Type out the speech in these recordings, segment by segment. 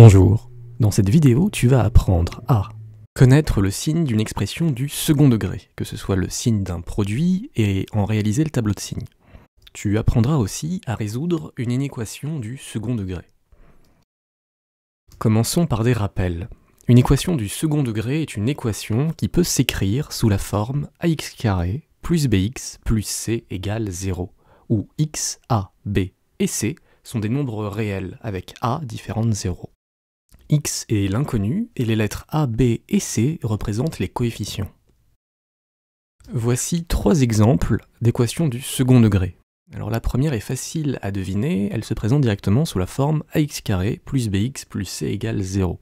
Bonjour, dans cette vidéo, tu vas apprendre à connaître le signe d'une expression du second degré, que ce soit le signe d'un produit et en réaliser le tableau de signes. Tu apprendras aussi à résoudre une inéquation du second degré. Commençons par des rappels. Une équation du second degré est une équation qui peut s'écrire sous la forme ax carré plus bx plus c égale 0, où x, a, b et c sont des nombres réels avec a différent de 0. X est l'inconnu et les lettres A, B et C représentent les coefficients. Voici trois exemples d'équations du second degré. Alors la première est facile à deviner, elle se présente directement sous la forme ax carré plus bx plus c égale 0.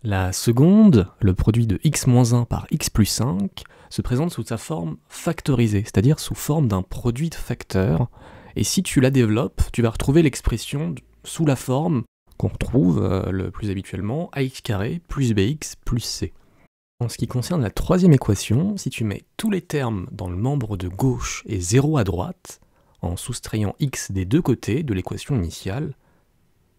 La seconde, le produit de x-1 par x plus 5, se présente sous sa forme factorisée, c'est-à-dire sous forme d'un produit de facteurs, et si tu la développes, tu vas retrouver l'expression sous la forme qu'on retrouve le plus habituellement, ax carré plus bx plus c. En ce qui concerne la troisième équation, si tu mets tous les termes dans le membre de gauche et 0 à droite, en soustrayant x des deux côtés de l'équation initiale,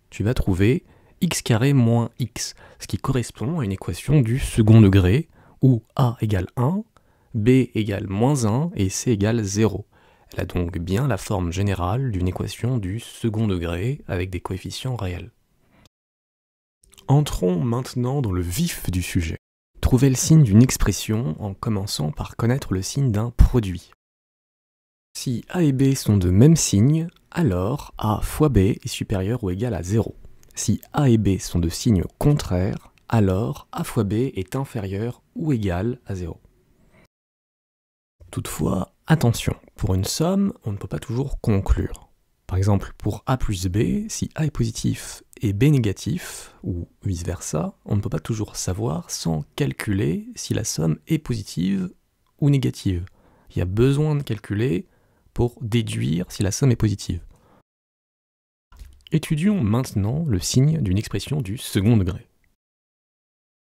tu vas trouver x carré moins x, ce qui correspond à une équation du second degré, où a égale 1, b égale moins 1 et c égale 0. Elle a donc bien la forme générale d'une équation du second degré avec des coefficients réels. Entrons maintenant dans le vif du sujet. Trouvez le signe d'une expression en commençant par connaître le signe d'un produit. Si a et b sont de même signe, alors a fois b est supérieur ou égal à 0. Si a et b sont de signes contraires, alors a fois b est inférieur ou égal à 0. Toutefois, attention, pour une somme, on ne peut pas toujours conclure. Par exemple, pour a plus b, si a est positif et b négatif, ou vice-versa, on ne peut pas toujours savoir sans calculer si la somme est positive ou négative. Il y a besoin de calculer pour déduire si la somme est positive. Étudions maintenant le signe d'une expression du second degré.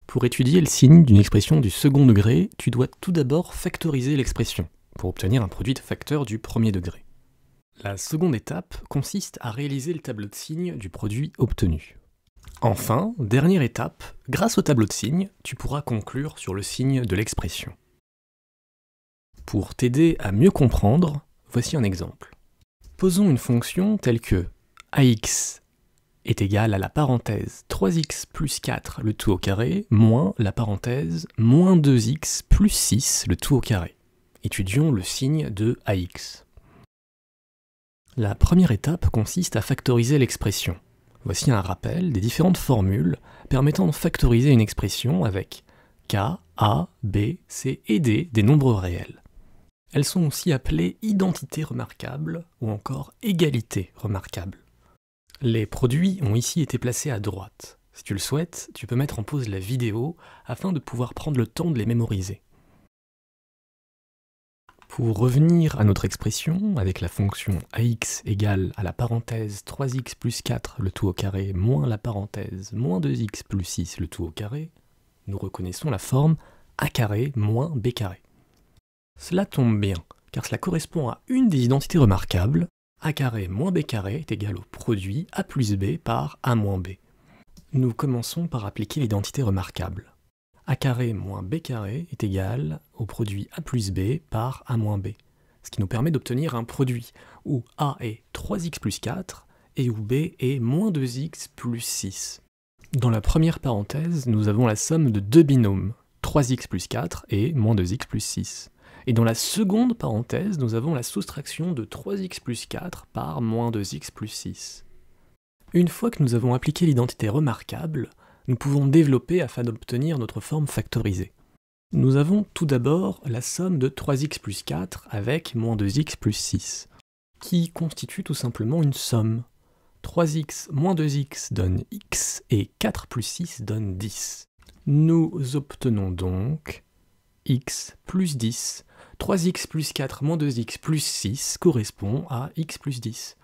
Pour étudier le signe d'une expression du second degré, tu dois tout d'abord factoriser l'expression, pour obtenir un produit de facteurs du premier degré. La seconde étape consiste à réaliser le tableau de signes du produit obtenu. Enfin, dernière étape, grâce au tableau de signes, tu pourras conclure sur le signe de l'expression. Pour t'aider à mieux comprendre, voici un exemple. Posons une fonction telle que ax est égal à la parenthèse 3x plus 4 le tout au carré moins la parenthèse moins 2x plus 6 le tout au carré. Étudions le signe de ax. La première étape consiste à factoriser l'expression. Voici un rappel des différentes formules permettant de factoriser une expression avec k, a, b, c et d des nombres réels. Elles sont aussi appelées identités remarquables ou encore égalités remarquables. Les produits ont ici été placés à droite. Si tu le souhaites, tu peux mettre en pause la vidéo afin de pouvoir prendre le temps de les mémoriser. Pour revenir à notre expression, avec la fonction ax égale à la parenthèse 3x plus 4 le tout au carré moins la parenthèse moins 2x plus 6 le tout au carré, nous reconnaissons la forme a carré moins b carré. Cela tombe bien, car cela correspond à une des identités remarquables, a carré moins b carré est égal au produit a plus b par a moins b. Nous commençons par appliquer l'identité remarquable. A carré moins b carré est égal au produit a plus b par a moins b, ce qui nous permet d'obtenir un produit où a est 3x plus 4 et où b est moins 2x plus 6. Dans la première parenthèse, nous avons la somme de deux binômes, 3x plus 4 et moins 2x plus 6. Et dans la seconde parenthèse, nous avons la soustraction de 3x plus 4 par moins 2x plus 6. Une fois que nous avons appliqué l'identité remarquable, nous pouvons développer afin d'obtenir notre forme factorisée. Nous avons tout d'abord la somme de 3x plus 4 avec moins 2x plus 6, qui constitue tout simplement une somme. 3x moins 2x donne x et 4 plus 6 donne 10. Nous obtenons donc x plus 10. 3x plus 4 moins 2x plus 6 correspond à x plus 10.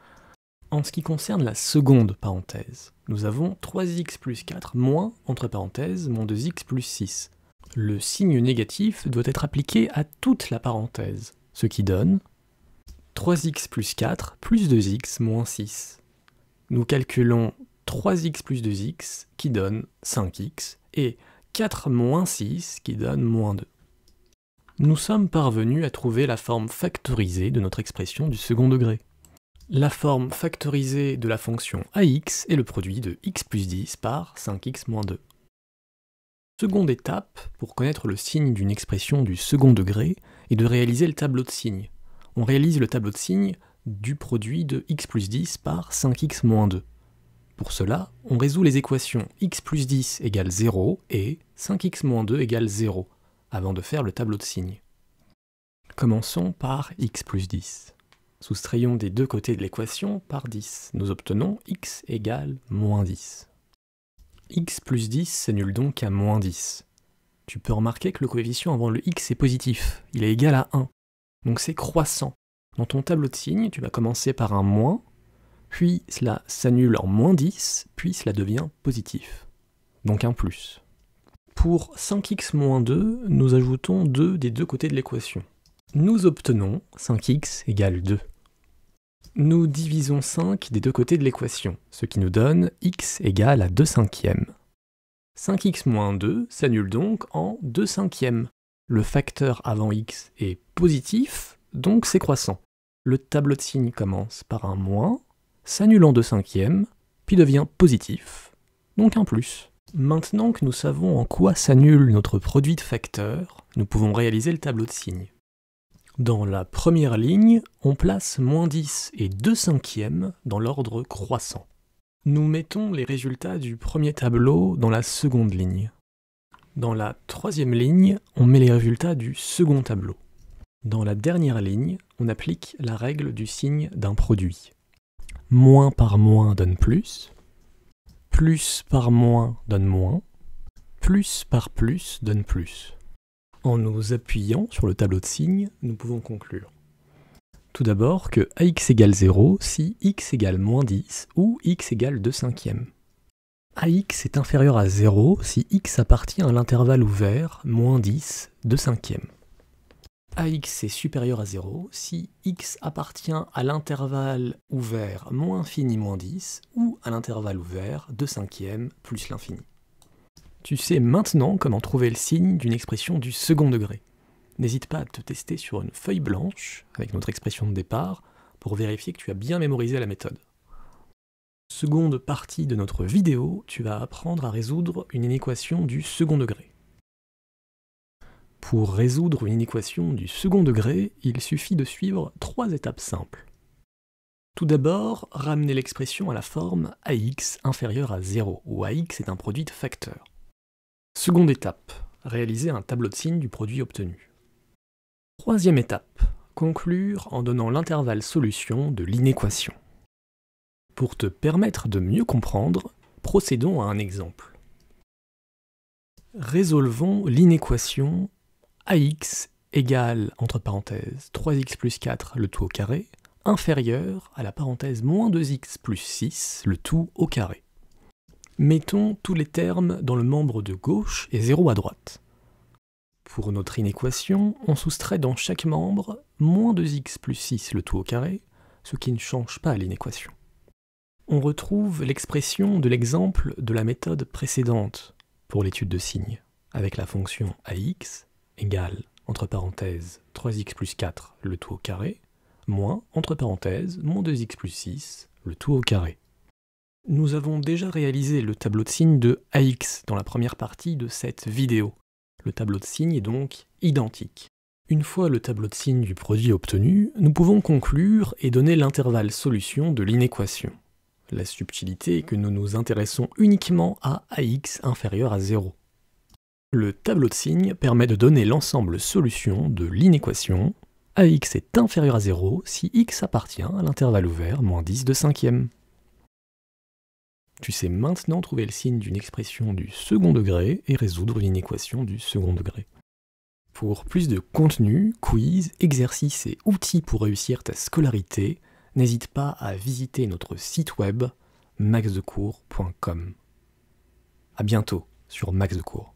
En ce qui concerne la seconde parenthèse, nous avons 3x plus 4 moins, entre parenthèses, moins 2x plus 6. Le signe négatif doit être appliqué à toute la parenthèse, ce qui donne 3x plus 4 plus 2x moins 6. Nous calculons 3x plus 2x qui donne 5x, et 4 moins 6 qui donne moins 2. Nous sommes parvenus à trouver la forme factorisée de notre expression du second degré. La forme factorisée de la fonction ax est le produit de x plus 10 par 5x moins 2. Seconde étape, pour connaître le signe d'une expression du second degré, est de réaliser le tableau de signes. On réalise le tableau de signes du produit de x plus 10 par 5x moins 2. Pour cela, on résout les équations x plus 10 égale 0 et 5x moins 2 égale 0, avant de faire le tableau de signes. Commençons par x plus 10. Soustrayons des deux côtés de l'équation par 10. Nous obtenons x égale moins 10. X plus 10 s'annule donc à moins 10. Tu peux remarquer que le coefficient avant le x est positif, il est égal à 1. Donc c'est croissant. Dans ton tableau de signes, tu vas commencer par un moins, puis cela s'annule en moins 10, puis cela devient positif. Donc un plus. Pour 5x moins 2, nous ajoutons 2 des deux côtés de l'équation. Nous obtenons 5x égale 2. Nous divisons 5 des deux côtés de l'équation, ce qui nous donne x égale à 2 cinquièmes. 5x moins 2 s'annule donc en 2 cinquièmes. Le facteur avant x est positif, donc c'est croissant. Le tableau de signes commence par un moins, s'annule en 2 cinquièmes, puis devient positif, donc un plus. Maintenant que nous savons en quoi s'annule notre produit de facteurs, nous pouvons réaliser le tableau de signes. Dans la première ligne, on place moins 10 et 2 cinquièmes dans l'ordre croissant. Nous mettons les résultats du premier tableau dans la seconde ligne. Dans la troisième ligne, on met les résultats du second tableau. Dans la dernière ligne, on applique la règle du signe d'un produit. Moins par moins donne plus par moins donne moins, plus par plus donne plus. En nous appuyant sur le tableau de signes, nous pouvons conclure. Tout d'abord que ax égale 0 si x égale moins 10 ou x égale 2 cinquièmes. Ax est inférieur à 0 si x appartient à l'intervalle ouvert moins 10, 2 cinquièmes. Ax est supérieur à 0 si x appartient à l'intervalle ouvert moins infini moins 10 ou à l'intervalle ouvert 2 cinquièmes plus l'infini. Tu sais maintenant comment trouver le signe d'une expression du second degré. N'hésite pas à te tester sur une feuille blanche avec notre expression de départ pour vérifier que tu as bien mémorisé la méthode. Seconde partie de notre vidéo, tu vas apprendre à résoudre une inéquation du second degré. Pour résoudre une inéquation du second degré, il suffit de suivre 3 étapes simples. Tout d'abord, ramener l'expression à la forme ax inférieure à 0, où ax est un produit de facteurs. Seconde étape, réaliser un tableau de signes du produit obtenu. Troisième étape, conclure en donnant l'intervalle solution de l'inéquation. Pour te permettre de mieux comprendre, procédons à un exemple. Résolvons l'inéquation ax égale, entre parenthèses, 3x plus 4 le tout au carré, inférieur à la parenthèse moins 2x plus 6 le tout au carré. Mettons tous les termes dans le membre de gauche et 0 à droite. Pour notre inéquation, on soustrait dans chaque membre moins 2x plus 6 le tout au carré, ce qui ne change pas l'inéquation. On retrouve l'expression de l'exemple de la méthode précédente pour l'étude de signes, avec la fonction ax égale, entre parenthèses, 3x plus 4 le tout au carré, moins, entre parenthèses, moins 2x plus 6 le tout au carré. Nous avons déjà réalisé le tableau de signes de ax dans la première partie de cette vidéo. Le tableau de signes est donc identique. Une fois le tableau de signes du produit obtenu, nous pouvons conclure et donner l'intervalle solution de l'inéquation. La subtilité est que nous nous intéressons uniquement à ax inférieur à 0. Le tableau de signes permet de donner l'ensemble solution de l'inéquation ax est inférieur à 0 si x appartient à l'intervalle ouvert moins 10 de cinquième. Tu sais maintenant trouver le signe d'une expression du second degré et résoudre une inéquation du second degré. Pour plus de contenu, quiz, exercices et outils pour réussir ta scolarité, n'hésite pas à visiter notre site web maxdecours.com. À bientôt sur Max de Cours.